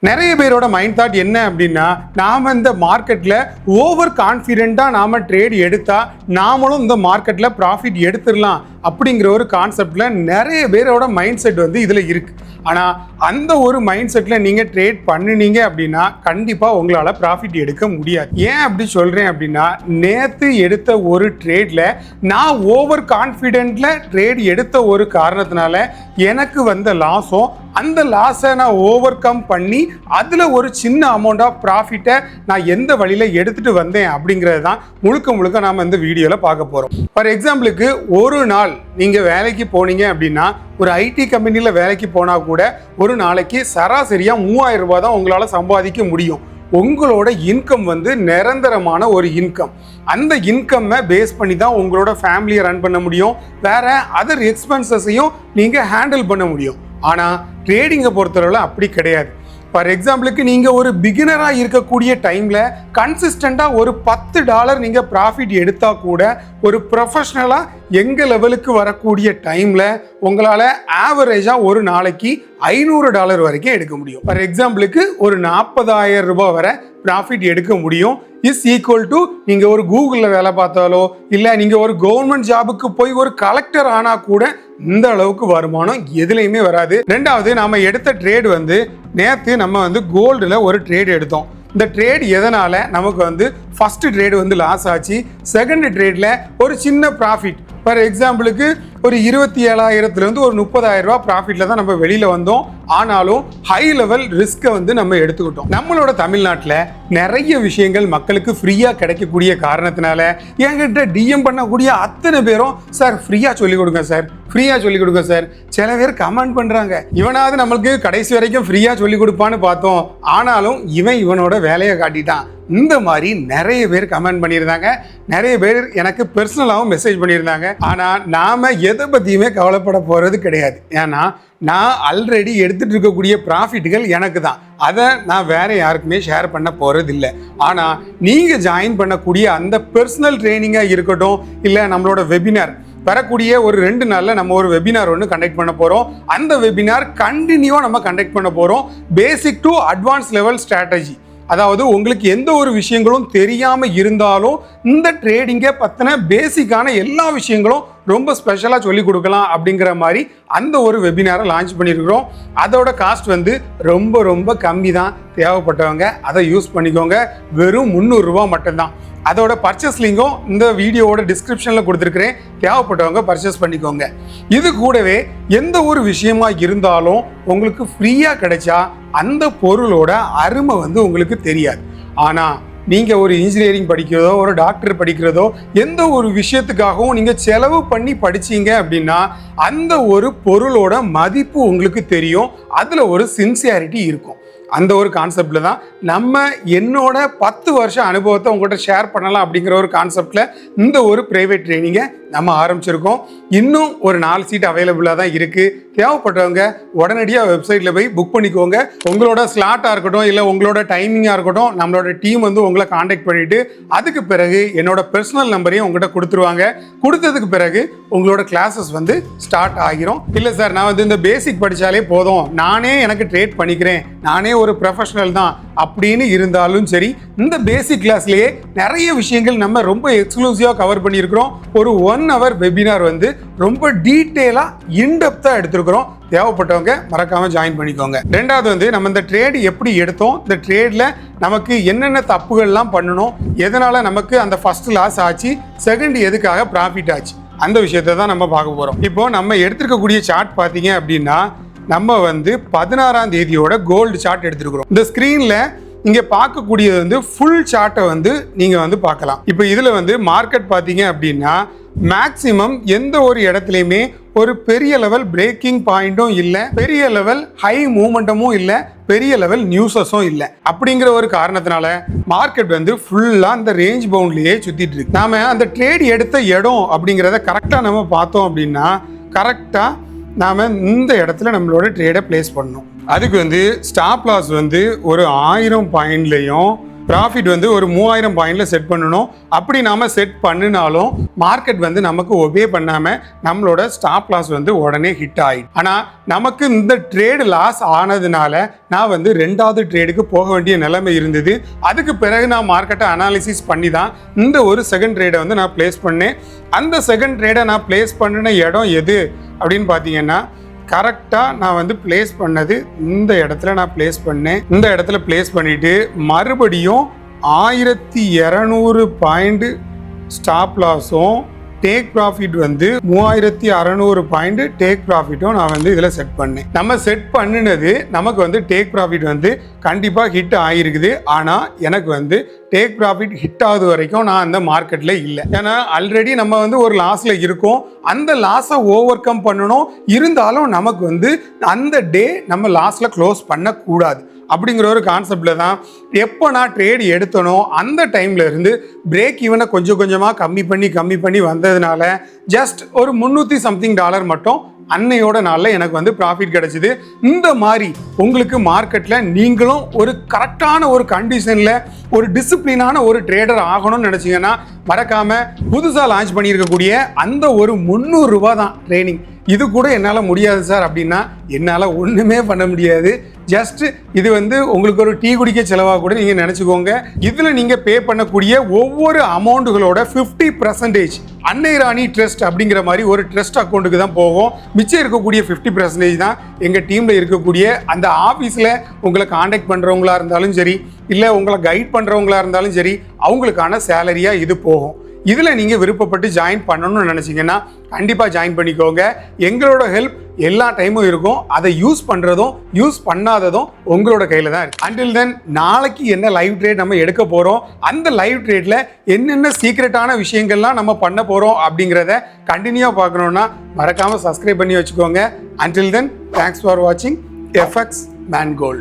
நிறைய பேரோட mind thought என்ன அப்படின்னா, நாம இந்த மார்க்கெட்ல ஓவர் கான்ஃபிடென்ட்டா நாம ட்ரேட் எடுத்தா நாமளும் இந்த மார்க்கெட்ல ப்ராஃபிட் எடுத்துடலாம் அப்படிங்கிற ஒரு கான்செப்ட்ல நிறைய பேரோட மைண்ட் செட் வந்து இதுல இருக்கு. ஆனா அந்த ஒரு மைண்ட் செட்ல நீங்க ட்ரேட் பண்ணினீங்க அப்படின்னா கண்டிப்பா உங்களால ப்ராஃபிட் எடுக்க முடியாது. ஏன் அப்படி சொல்றேன் அப்படின்னா, நேத்து எடுத்த ஒரு ட்ரேட்ல நான் ஓவர் கான்ஃபிடென்ட்ல ட்ரேட் எடுத்த ஒரு காரணத்தினால எனக்கு வந்த லாஸும் அந்த லாஸை நான் ஓவர் கம் பண்ணி அதில் ஒரு சின்ன அமௌண்ட் ஆஃப் ப்ராஃபிட்டை நான் எந்த வழியில் எடுத்துகிட்டு வந்தேன் அப்படிங்கிறது தான் முழுக்க நாம் இந்த வீடியோவில் பார்க்க போகிறோம். ஃபார் எக்ஸாம்பிளுக்கு, ஒரு நாள் நீங்கள் வேலைக்கு போனீங்க அப்படின்னா, ஒரு ஐடி கம்பெனியில் வேலைக்கு போனால் கூட ஒரு நாளைக்கு சராசரியாக 3000 ரூபாய் தான் உங்களால் சம்பாதிக்க முடியும். உங்களோட இன்கம் வந்து நிரந்தரமான ஒரு இன்கம். அந்த இன்கம்மை பேஸ் பண்ணி தான் உங்களோட ஃபேமிலியை ரன் பண்ண முடியும், வேற அதர் எக்ஸ்பென்சஸையும் நீங்கள் ஹேண்டில் பண்ண முடியும். ஆனால் ட்ரேடிங்கை பொறுத்தளவில் அப்படி கிடையாது. ஃபார் எக்ஸாம்பிளுக்கு, நீங்கள் ஒரு பிகினராக இருக்கக்கூடிய டைமில் கன்சிஸ்டண்ட்டாக ஒரு $10 நீங்கள் ப்ராஃபிட் எடுத்தால் கூட ஒரு ப்ரொஃபஷ்னலாக எங்கள் லெவலுக்கு வரக்கூடிய டைமில் உங்களால் ஆவரேஜாக ஒரு நாளைக்கு $500 வரைக்கும் எடுக்க முடியும். ஃபார் எக்ஸாம்பிளுக்கு, ஒரு 40,000 ரூபாய் வரை ப்ராஃபிட் எடுக்க முடியும். இஸ் ஈக்குவல் டு நீங்கள் ஒரு கூகுளில் வேலை பார்த்தாலோ இல்லை நீங்கள் ஒரு கவர்மெண்ட் ஜாபுக்கு போய் ஒரு கலெக்டர் ஆனால் கூட இந்த அளவுக்கு வருமானம் எதுலையுமே வராது. ரெண்டாவது, நாம எடுத்த ட்ரேட் வந்து நேற்று நம்ம வந்து கோல்டில் ஒரு ட்ரேட் எடுத்தோம். இந்த ட்ரேட் எதனால நமக்கு வந்து ஃபர்ஸ்ட் ட்ரேட் வந்து லாஸ் ஆச்சு, செகண்ட் ட்ரேட்ல ஒரு சின்ன ப்ராஃபிட். ஃபார் எக்ஸாம்பிளுக்கு, ஒரு 27,000 ஒரு 30,000 ரூபாய் ப்ராஃபிட்ல தான் நம்ம வெளியில வந்தோம். ஆனாலும் ஹை லெவல் ரிஸ்கை வந்து நம்ம எடுத்துக்கிட்டோம். நம்மளோட தமிழ்நாட்டில் நிறைய விஷயங்கள் மக்களுக்கு ஃப்ரீயா கிடைக்கக்கூடிய காரணத்தினால என்கிட்ட டிஎம் பண்ணக்கூடிய அத்தனை பேரும், சார் ஃப்ரீயா சொல்லிக் கொடுங்க சார், ஃப்ரீயா சொல்லிக் கொடுங்க சார். சில பேர் கமெண்ட் பண்றாங்க, இவனாவது நம்மளுக்கு கடைசி வரைக்கும் ஃப்ரீயா சொல்லிக் கொடுப்பான்னு பார்த்தோம், ஆனாலும் இவனோட வேலையை காட்டிட்டான். இந்த மாதிரி நிறைய பேர் கமெண்ட் பண்ணியிருந்தாங்க, நிறைய பேர் எனக்கு பர்சனலாகவும் மெசேஜ் பண்ணியிருந்தாங்க. ஆனால் நாம எதை பற்றியுமே கவலைப்பட போகிறது கிடையாது. ஏன்னா நான் ஆல்ரெடி எடுத்துகிட்டு இருக்கக்கூடிய ப்ராஃபிட்டுகள் எனக்கு தான், அதை நான் வேறு யாருக்குமே ஷேர் பண்ண போகிறது இல்லை. ஆனால் நீங்கள் ஜாயின் பண்ணக்கூடிய அந்த பர்சனல் ட்ரைனிங்காக இருக்கட்டும், இல்லை நம்மளோட வெபினார் வரக்கூடிய ஒரு 2 நாளில் நம்ம ஒரு வெபினார் ஒன்று கண்டக்ட் பண்ண போகிறோம். அந்த வெபினார் கண்டினியூவாக நம்ம கண்டக்ட் பண்ண போகிறோம். Basic to advance level strategy. அதாவது உங்களுக்கு எந்த ஒரு விஷயங்களும் தெரியாமல் இருந்தாலும் இந்த ட்ரேடிங்கை பற்றின பேசிக்கான எல்லா விஷயங்களும் ரொம்ப ஸ்பெஷலாக சொல்லி கொடுக்கலாம் அப்படிங்கிற மாதிரி அந்த ஒரு வெபினாரை லான்ச் பண்ணியிருக்கிறோம். அதோட காஸ்ட் வந்து ரொம்ப கம்மி தான். தேவைப்பட்டவங்க அதை யூஸ் பண்ணிக்கோங்க. வெறும் 300 ரூபாய் மட்டும்தான். அதோட பர்ச்சேஸ் லிங்கும் இந்த வீடியோவோட டிஸ்கிரிப்ஷனில் கொடுத்துருக்கிறேன். தேவைப்பட்டவங்க பர்ச்சேஸ் பண்ணிக்கோங்க. இது கூடவே எந்த ஒரு விஷயமா இருந்தாலும் உங்களுக்கு ஃப்ரீயாக கிடைச்சா அந்த பொருளோட அருமை வந்து உங்களுக்கு தெரியாது. ஆனால் நீங்கள் ஒரு இன்ஜினியரிங் படிக்கிறதோ ஒரு டாக்டர் படிக்கிறதோ எந்த ஒரு விஷயத்துக்காகவும் நீங்கள் செலவு பண்ணி படிச்சீங்க அப்படின்னா அந்த ஒரு பொருளோட மதிப்பு உங்களுக்கு தெரியும். அதில் ஒரு சின்சியாரிட்டி இருக்கும். அந்த ஒரு கான்செப்டில் தான் நம்ம என்னோட 10 வருஷ அனுபவத்தை உங்கள்கிட்ட ஷேர் பண்ணலாம் அப்படிங்கிற ஒரு கான்செப்டில் இந்த ஒரு ப்ரைவேட் ட்ரைனிங்கை நம்ம ஆரம்பிச்சிருக்கோம். இன்னும் ஒரு 4 சீட் அவைலபிளாக தான் இருக்குது. தேவைப்பட்டவங்க உடனடியாக வெப்சைட்டில் போய் புக் பண்ணிக்கோங்க. உங்களோட ஸ்லாட்டாக இருக்கட்டும் இல்லை உங்களோட டைமிங்காக இருக்கட்டும், நம்மளோட டீம் வந்து உங்களை காண்டாக்ட் பண்ணிவிட்டு அதுக்கு பிறகு என்னோட பர்சனல் நம்பரையும் உங்கள்கிட்ட கொடுத்துருவாங்க. கொடுத்ததுக்கு பிறகு உங்களோட கிளாஸஸ் வந்து ஸ்டார்ட் ஆகிரும். இல்லை சார், நான் வந்து இந்த பேசிக் படித்தாலே போதும், நானே எனக்கு ட்ரேட் பண்ணிக்கிறேன், நானே ஒரு ப்ரொஃபஷனல் தான் அப்படின்னு இருந்தாலும் சரி, இந்த பேசிக் கிளாஸ்லேயே நிறைய விஷயங்கள் நம்ம ரொம்ப எக்ஸ்க்ளூசிவாக கவர் பண்ணியிருக்கிறோம். ஒரு 1 hour வெபினார் வந்து ரொம்ப டீட்டெயிலாக இன்டெப்த்தாக எடுத்திருக்கிறோம். தேவைப்பட்டவங்க மறக்காம ஜாயின் பண்ணிக்கோங்க. ரெண்டாவது வந்து நம்ம இந்த ட்ரேட் எப்படி எடுத்தோம், இந்த ட்ரேட்ல நமக்கு என்னென்ன தப்புகள்லாம் பண்ணணும், எதனால நமக்கு அந்த ஃபர்ஸ்ட் லாஸ் ஆச்சு, செகண்ட் எதுக்காக ப்ராஃபிட் ஆச்சு, அந்த விஷயத்தை தான் நம்ம பார்க்க போறோம். இப்போ நம்ம எடுத்துருக்கக்கூடிய சார்ட் பார்த்தீங்க அப்படின்னா, நம்ம வந்து 16ஆம் தேதியோட கோல்டு சார்ட் எடுத்துருக்கிறோம். இந்த ஸ்க்ரீன்ல இங்கே பார்க்கக்கூடியது வந்து ஃபுல் சார்ட்டை வந்து நீங்கள் வந்து பார்க்கலாம். இப்போ இதில் வந்து மார்க்கெட் பார்த்தீங்க அப்படின்னா மேக்சிமம் எந்த ஒரு இடத்துலையுமே ஒரு பெரிய லெவல் பிரேக்கிங் பாயிண்ட்டும் இல்லை, பெரிய லெவல் ஹை மூமெண்டமும் இல்லை, பெரிய லெவல் நியூஸஸும் இல்லை. அப்படிங்கிற ஒரு காரணத்தினால மார்க்கெட் வந்து ஃபுல்லாக அந்த ரேஞ்ச் பவுண்ட்லேயே சுற்றிட்டு இருக்கு. நாம அந்த ட்ரேட் எடுத்த இடம் அப்படிங்கிறத கரெக்டாக நம்ம பார்த்தோம் அப்படின்னா கரெக்டாக நாம் இந்த இடத்துல நம்மளோட ட்ரேடை பிளேஸ் பண்ணணும். அதுக்கு வந்து ஸ்டாப் லாஸ் வந்து ஒரு 1000 பாயிண்ட்லையும் ப்ராஃபிட் வந்து ஒரு 3000 பாயிண்ட்ல செட் பண்ணணும். அப்படி நாம செட் பண்ணினாலும் மார்க்கெட் வந்து நமக்கு ஒபே பண்ணாம நம்மளோட ஸ்டாப் லாஸ் வந்து உடனே ஹிட் ஆயிடும். ஆனா நமக்கு இந்த ட்ரேடு லாஸ் ஆனதுனால நான் வந்து 2வது ட்ரேடுக்கு போக வேண்டிய நிலைமை இருந்தது. அதுக்கு பிறகு நான் மார்க்கெட்டை அனாலிசிஸ் பண்ணி தான் இந்த ஒரு செகண்ட் ட்ரேடை வந்து நான் பிளேஸ் பண்ணேன். அந்த செகண்ட் ட்ரேடை நான் பிளேஸ் பண்ணின இடம் எது அப்படின்னு பார்த்தீங்கன்னா, கரெக்டாக நான் வந்து பிளேஸ் பண்ணது இந்த இடத்துல நான் பிளேஸ் பண்ணேன். இந்த இடத்துல பிளேஸ் பண்ணிவிட்டு மறுபடியும் 1200 பாயிண்ட் ஸ்டாப் லாஸும் டேக் ப்ராஃபிட் வந்து 3600 பாயிண்ட் டேக் ப்ராஃபிட்டும் நான் வந்து இதில் செட் பண்ணேன். நம்ம செட் பண்ணினது நமக்கு வந்து டேக் ப்ராஃபிட் வந்து கண்டிப்பாக ஹிட் ஆகிருக்குது. ஆனால் எனக்கு வந்து டேக் ப்ராஃபிட் ஹிட் ஆகுது வரைக்கும் நான் அந்த மார்க்கெட்டில் இல்லை. ஏன்னா ஆல்ரெடி நம்ம வந்து ஒரு லாஸில் இருக்கோம். அந்த லாஸை ஓவர் கம் பண்ணணும். இருந்தாலும் நமக்கு வந்து அந்த டே நம்ம லாஸில் க்ளோஸ் பண்ணக்கூடாது அப்படிங்கிற ஒரு கான்செப்டில் தான் எப்போ நான் ட்ரேட் எடுத்தனோ அந்த டைமில் இருந்து பிரேக் ஈவனை கொஞ்சம் கொஞ்சமாக கம்மி பண்ணி வந்ததுனால ஜஸ்ட் ஒரு 300 சம்திங் டாலர் மட்டும் அன்னையோட நாளில் எனக்கு வந்து ப்ராஃபிட் கிடைச்சிது. இந்த மாதிரி உங்களுக்கு மார்க்கெட்டில் நீங்களும் ஒரு கரெக்டான ஒரு கண்டிஷனில் ஒரு டிசிப்ளினான ஒரு ட்ரேடர் ஆகணும்னு நினச்சிங்கன்னா மறக்காமல் புதுசாக லான்ச் பண்ணியிருக்கக்கூடிய அந்த ஒரு 300 ரூபா தான் ட்ரைனிங். இது கூட என்னால் முடியாது சார் அப்படின்னா என்னால் ஒன்றுமே பண்ண முடியாது. ஜஸ்ட் இது வந்து உங்களுக்கு ஒரு டீ குடிக்க செலவாக கூட நீங்கள் நினச்சிக்கோங்க. இதில் நீங்கள் பே பண்ணக்கூடிய ஒவ்வொரு அமௌண்ட்டுகளோட 50% அன்னை ராணி ட்ரஸ்ட் அப்படிங்கிற மாதிரி ஒரு ட்ரஸ்ட் அக்கௌண்ட்டுக்கு தான் போகும். மிச்சம் இருக்கக்கூடிய 50% தான் எங்கள் டீமில் இருக்கக்கூடிய அந்த ஆஃபீஸில் உங்களை காண்டாக்ட் பண்ணுறவங்களா இருந்தாலும் சரி, இல்லை உங்களை கைட் பண்ணுறவங்களா இருந்தாலும் சரி, அவங்களுக்கான சேலரியாக இது போகும். இதில் நீங்கள் விருப்பப்பட்டு ஜாயின் பண்ணணும்னு நினச்சிங்கன்னா கண்டிப்பாக ஜாயின் பண்ணிக்கோங்க. எங்களோட ஹெல்ப் எல்லா டைமும் இருக்கும். அதை யூஸ் பண்ணுறதும் யூஸ் பண்ணாததும் உங்களோட கையில் தான் இருக்குது. அண்டில் தென் நாளைக்கு என்ன லைவ் ட்ரேட் நம்ம எடுக்க போகிறோம், அந்த லைவ் ட்ரேட்டில் என்னென்ன சீக்ரெட்டான விஷயங்கள்லாம் நம்ம பண்ண போகிறோம் அப்படிங்கிறத கண்டினியூவாக பார்க்கணுன்னா மறக்காமல் சப்ஸ்கிரைப் பண்ணி வச்சுக்கோங்க. அண்டில் தென் தேங்க்ஸ் ஃபார் வாட்சிங் FX Man Gold.